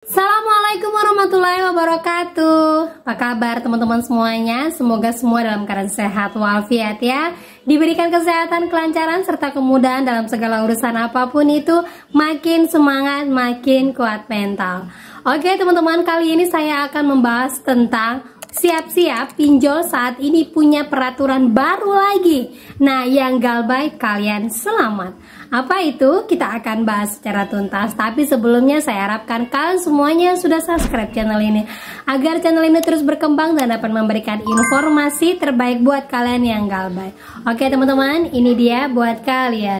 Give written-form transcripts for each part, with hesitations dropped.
Assalamualaikum warahmatullahi wabarakatuh. Apa kabar teman-teman semuanya? Semoga semua dalam keadaan sehat walafiat ya. Diberikan kesehatan, kelancaran, serta kemudahan dalam segala urusan apapun itu. Makin semangat, makin kuat mental. Oke teman-teman, kali ini saya akan membahas tentang siap-siap pinjol saat ini punya peraturan baru lagi. Nah, yang galbay kalian selamat. Apa itu? Kita akan bahas secara tuntas. Tapi sebelumnya saya harapkan kalian semuanya sudah subscribe channel ini, agar channel ini terus berkembang dan dapat memberikan informasi terbaik buat kalian yang galbay. Oke teman-teman, ini dia buat kalian.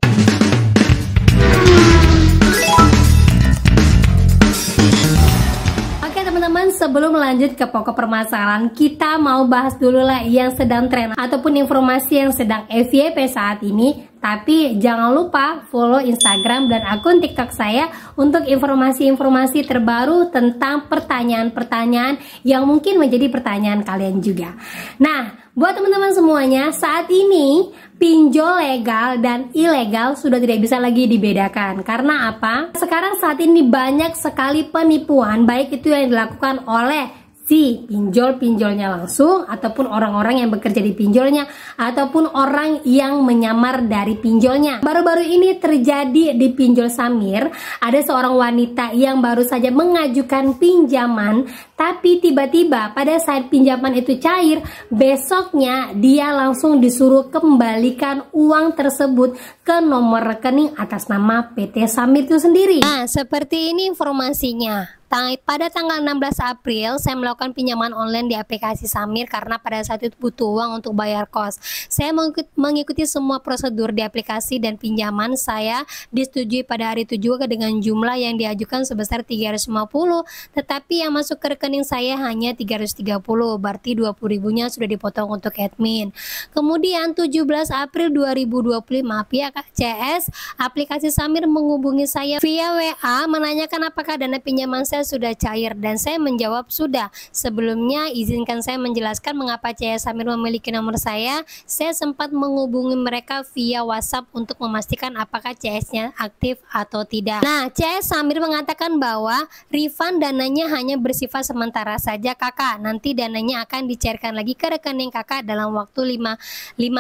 Teman-teman, sebelum lanjut ke pokok permasalahan, kita mau bahas dulu lah yang sedang tren ataupun informasi yang sedang FYP saat ini. Tapi jangan lupa follow Instagram dan akun TikTok saya untuk informasi-informasi terbaru tentang pertanyaan-pertanyaan yang mungkin menjadi pertanyaan kalian juga. Nah, buat teman-teman semuanya, saat ini pinjol legal dan ilegal sudah tidak bisa lagi dibedakan. Karena apa? Sekarang saat ini banyak sekali penipuan, baik itu yang dilakukan oleh si pinjolnya langsung, ataupun orang-orang yang bekerja di pinjolnya, ataupun orang yang menyamar dari pinjolnya. Baru-baru ini terjadi di pinjol Samir, ada seorang wanita yang baru saja mengajukan pinjaman, tapi tiba-tiba pada saat pinjaman itu cair, besoknya dia langsung disuruh kembalikan uang tersebut ke nomor rekening atas nama PT Samir itu sendiri. Nah, seperti ini informasinya. Pada tanggal 16 April, saya melakukan pinjaman online di aplikasi Samir karena pada saat itu butuh uang untuk bayar kos. Saya mengikuti semua prosedur di aplikasi dan pinjaman saya disetujui pada hari itu juga dengan jumlah yang diajukan sebesar 350, tetapi yang masuk ke rekening saya hanya 330, berarti 20 ribunya sudah dipotong untuk admin. Kemudian 17 April 2025, pihak CS aplikasi Samir menghubungi saya via WA menanyakan apakah dana pinjaman saya sudah cair, dan saya menjawab sudah. Sebelumnya izinkan saya menjelaskan mengapa CS Samir memiliki nomor saya. Saya sempat menghubungi mereka via WhatsApp untuk memastikan apakah CS-nya aktif atau tidak. Nah, CS Samir mengatakan bahwa refund dananya hanya bersifat sementara saja kakak, nanti dananya akan dicairkan lagi ke rekening kakak dalam waktu 5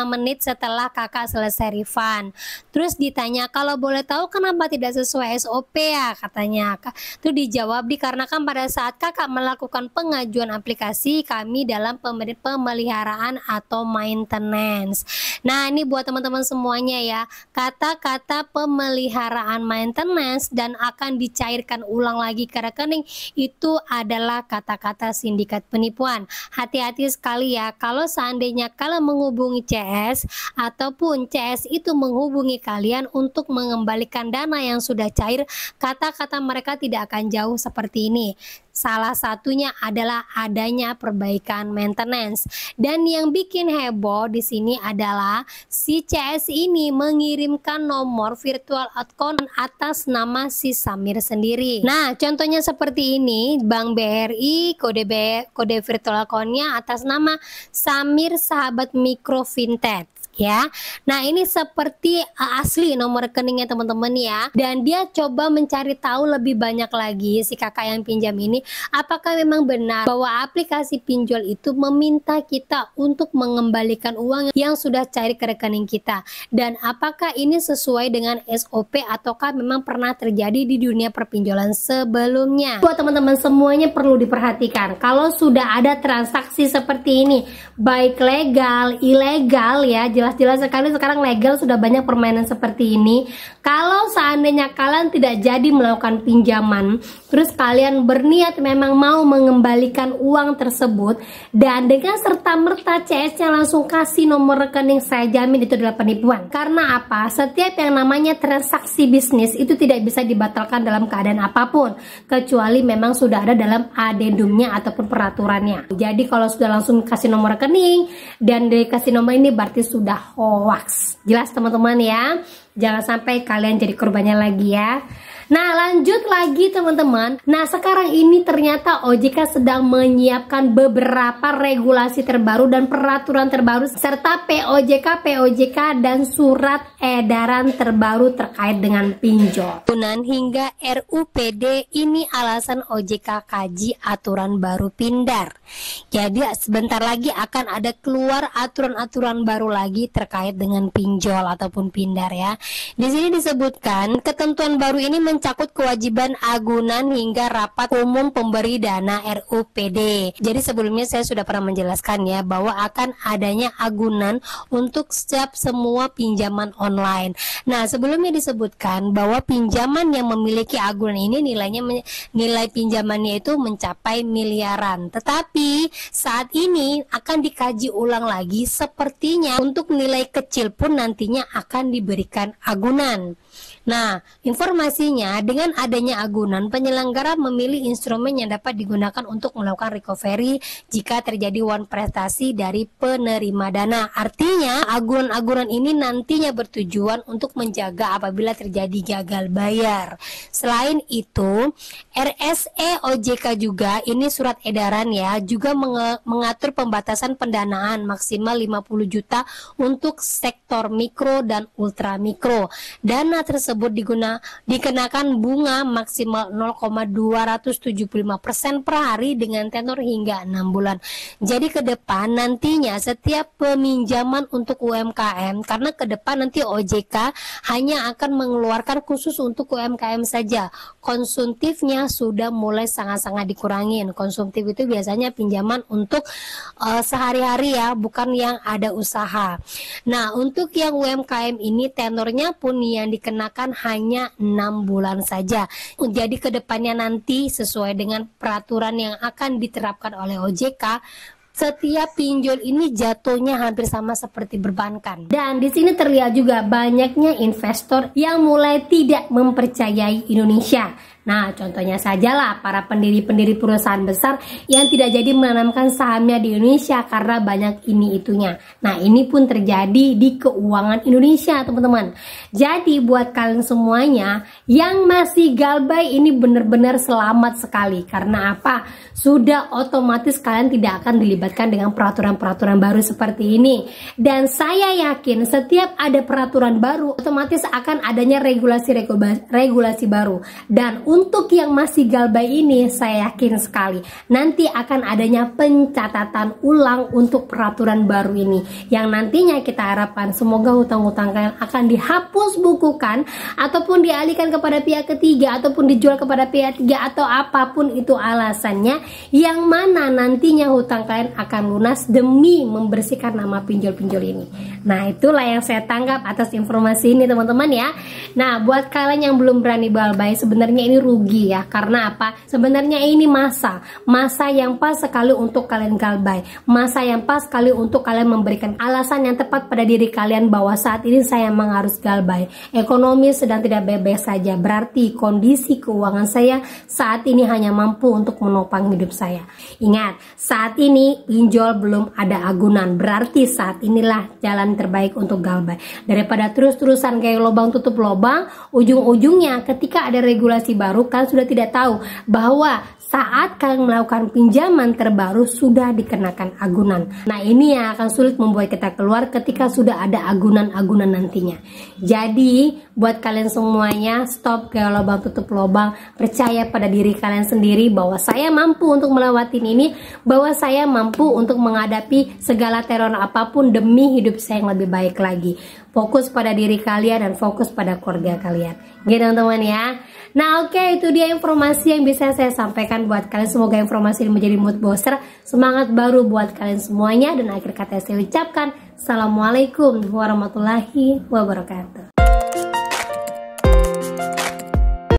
menit setelah kakak selesai refund. Terus ditanya, kalau boleh tahu kenapa tidak sesuai SOP ya, katanya. Itu dijawab, dikarenakan pada saat kakak melakukan pengajuan aplikasi kami dalam pemeliharaan atau maintenance. Nah, ini buat teman-teman semuanya ya, kata-kata pemeliharaan maintenance dan akan dicairkan ulang lagi ke rekening itu adalah kata-kata sindikat penipuan. Hati-hati sekali ya, kalau seandainya kalian menghubungi CS ataupun CS itu menghubungi kalian untuk mengembalikan dana yang sudah cair, kata-kata mereka tidak akan jauh seperti ini. Salah satunya adalah adanya perbaikan maintenance. Dan yang bikin heboh di sini adalah si CS ini mengirimkan nomor virtual account atas nama si Samir sendiri. Nah, contohnya seperti ini, Bank BRI, kode virtual accountnya atas nama Samir Sahabat Mikro Fintech. Ya, nah ini seperti asli nomor rekeningnya teman-teman ya, dan dia coba mencari tahu lebih banyak lagi si kakak yang pinjam ini, apakah memang benar bahwa aplikasi pinjol itu meminta kita untuk mengembalikan uang yang sudah cair ke rekening kita, dan apakah ini sesuai dengan SOP ataukah memang pernah terjadi di dunia perpinjolan sebelumnya. Buat teman-teman semuanya perlu diperhatikan, kalau sudah ada transaksi seperti ini, baik legal, ilegal ya, jelas sekali sekarang legal sudah banyak permainan seperti ini. Kalau seandainya kalian tidak jadi melakukan pinjaman, terus kalian berniat memang mau mengembalikan uang tersebut, dan dengan serta-merta CS-nya langsung kasih nomor rekening, saya jamin itu adalah penipuan. Karena apa? Setiap yang namanya transaksi bisnis itu tidak bisa dibatalkan dalam keadaan apapun, kecuali memang sudah ada dalam adendumnya ataupun peraturannya. Jadi kalau sudah langsung kasih nomor rekening dan dikasih nomor ini, berarti sudah hoax. Jelas teman-teman ya, jangan sampai kalian jadi korbannya lagi ya. Nah, lanjut lagi teman-teman. Nah, sekarang ini ternyata OJK sedang menyiapkan beberapa regulasi terbaru dan peraturan terbaru serta POJK dan surat edaran terbaru terkait dengan pinjol. Hingga RUPD ini alasan OJK kaji aturan baru Pindar. Jadi sebentar lagi akan ada keluar aturan-aturan baru lagi terkait dengan pinjol ataupun Pindar ya. Di sini disebutkan ketentuan baru ini mencakup kewajiban agunan hingga rapat umum pemberi dana RUPD. Jadi sebelumnya saya sudah pernah menjelaskan ya bahwa akan adanya agunan untuk setiap semua pinjaman online. Nah, sebelumnya disebutkan bahwa pinjaman yang memiliki agunan ini nilai pinjamannya itu mencapai miliaran. Tetapi saat ini akan dikaji ulang lagi, sepertinya untuk nilai kecil pun nantinya akan diberikan agunan. Nah, informasinya dengan adanya agunan, penyelenggara memilih instrumen yang dapat digunakan untuk melakukan recovery jika terjadi wan prestasi dari penerima dana. Artinya, agunan-agunan ini nantinya bertujuan untuk menjaga apabila terjadi gagal bayar. Selain itu, RSE OJK juga, ini surat edaran ya, juga mengatur pembatasan pendanaan maksimal 50 juta untuk sektor mikro dan ultra mikro. Dana tersebut dikenakan bunga maksimal 0,275% per hari dengan tenor hingga 6 bulan. Jadi ke depan nantinya setiap peminjaman untuk UMKM, karena ke depan nanti OJK hanya akan mengeluarkan khusus untuk UMKM saja. Konsumtifnya sudah mulai sangat-sangat dikurangin. Konsumtif itu biasanya pinjaman untuk sehari-hari ya, bukan yang ada usaha. Nah, untuk yang UMKM ini tenornya pun yang dikenakan hanya 6 bulan saja. Jadi kedepannya nanti sesuai dengan peraturan yang akan diterapkan oleh OJK, setiap pinjol ini jatuhnya hampir sama seperti perbankan. Dan di sini terlihat juga banyaknya investor yang mulai tidak mempercayai Indonesia. Nah, contohnya sajalah para pendiri-pendiri perusahaan besar yang tidak jadi menanamkan sahamnya di Indonesia karena banyak ini itunya. Nah, ini pun terjadi di keuangan Indonesia, teman-teman. Jadi buat kalian semuanya yang masih galbay ini benar-benar selamat sekali. Karena apa? Sudah otomatis kalian tidak akan dilibatkan dengan peraturan-peraturan baru seperti ini. Dan saya yakin setiap ada peraturan baru, otomatis akan adanya regulasi baru. Dan untuk yang masih galbay ini, saya yakin sekali nanti akan adanya pencatatan ulang untuk peraturan baru ini, yang nantinya kita harapkan semoga hutang-hutang kalian akan dihapus bukukan ataupun dialihkan kepada pihak ketiga ataupun dijual kepada pihak ketiga atau apapun itu alasannya, yang mana nantinya hutang kalian akan lunas demi membersihkan nama pinjol-pinjol ini. Nah, itulah yang saya tangkap atas informasi ini, teman-teman ya. Nah, buat kalian yang belum berani galbay, sebenarnya ini rugi ya. Karena apa? Sebenarnya ini masa yang pas sekali untuk kalian galbay, masa yang pas sekali untuk kalian memberikan alasan yang tepat pada diri kalian bahwa saat ini saya memang harus galbay. Ekonomi sedang tidak baik-baik saja, berarti kondisi keuangan saya saat ini hanya mampu untuk menopang hidup saya. Ingat, saat ini pinjol belum ada agunan, berarti saat inilah jalan terbaik untuk galbay. Daripada terus-terusan kayak lubang tutup lubang, ujung-ujungnya ketika ada regulasi baru, kalian sudah tidak tahu bahwa saat kalian melakukan pinjaman terbaru sudah dikenakan agunan. Nah, ini yang akan sulit membuat kita keluar ketika sudah ada agunan-agunan nantinya. Jadi buat kalian semuanya, stop kayak lubang tutup lubang, percaya pada diri kalian sendiri bahwa saya mampu untuk melewati ini, bahwa saya mampu untuk menghadapi segala teror apapun demi hidup saya yang lebih baik lagi. Fokus pada diri kalian dan fokus pada keluarga kalian, gitu teman-teman ya. Nah, oke, itu dia informasi yang bisa saya sampaikan buat kalian. Semoga informasi ini menjadi mood booster, semangat baru buat kalian semuanya. Dan akhir kata saya ucapkan, Assalamualaikum warahmatullahi wabarakatuh.